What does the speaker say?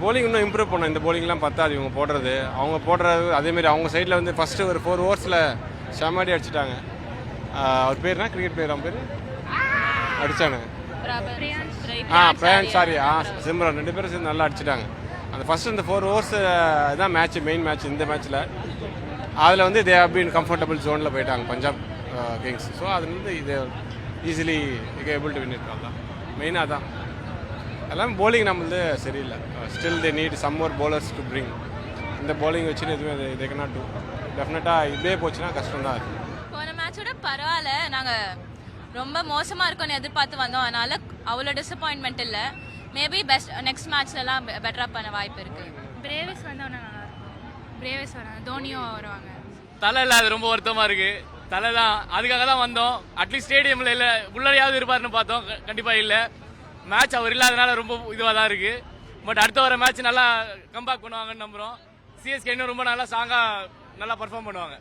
Polling இன்னும் improve பண்ணோம். இந்த போலிங்லாம் பத்தாது இவங்க போடுறது. அவங்க போடுறது அதேமாரி அவங்க சைடில் வந்து ஃபஸ்ட்டு ஒரு 4 ஓவர்ஸில் செம்மாடி அடிச்சிட்டாங்க. அவர் பேர்னா கிரிக்கெட் பேர் அவன் பேர் அடித்தானுங்க. சிம்ரன் 2 பேரும் சேர்ந்து நல்லா அடிச்சிட்டாங்க. அந்த ஃபஸ்ட்டு இந்த 4 ஓவர்ஸ் தான் மேட்ச், மெயின் மேட்ச் இந்த மேட்ச்சில். அதில் வந்து தே ஹவ் பீன் கம்ஃபர்டபுள் ஜோனில் போயிட்டாங்க பஞ்சாப் கிங்ஸ். ஸோ அது வந்து இது easily able to win it. தான் மெயினாக தான் எல்லாம் போலிங் நம்மளது சரியில்லை. Still they need some more bowlers to bring. இந்த போலிங் வச்சுன்னு எதுவுமே தே cannot do. டெஃபினட்டாக இப்படியே போச்சுன்னா கஷ்டம் தான் இருக்குது. போன மேட்சோட பரவாயில்ல, நாங்கள் ரொம்ப மோசமாக இருக்கும்னு எதிர்பார்த்து வந்தோம். அதனால அவ்வளோ டிசப்பாயின்மெண்ட் இல்லை. மேபி நெக்ஸ்ட் மேட்ச்லலாம் பெட்டராக பண்ண வாய்ப்பு இருக்குது. பிரேவிஸ் வந்தவொன்னே நல்லா இருக்கும். பிரேவிஸ் வராங்க, தோனியும் வருவாங்க. தலை இல்லை, அது ரொம்ப வருத்தமாக இருக்குது. தலை தான், அதுக்காக தான் வந்தோம். அட்லீஸ்ட் ஸ்டேடியமில் இல்லை, உள்ளாரையாவது இருப்பாருன்னு பார்த்தோம். கண்டிப்பாக இல்லை. மேட்ச் அவர் இல்லாதனால ரொம்ப இதுவாக தான் இருக்குது. பட் அடுத்த வர மேட்ச் நல்லா கம்பேக் பண்ணுவாங்கன்னு நம்புகிறோம். சிஎஸ்கே இன்னும் ரொம்ப நல்லா ஸ்ட்ராங்காக நல்லா பர்ஃபார்ம் பண்ணுவாங்க.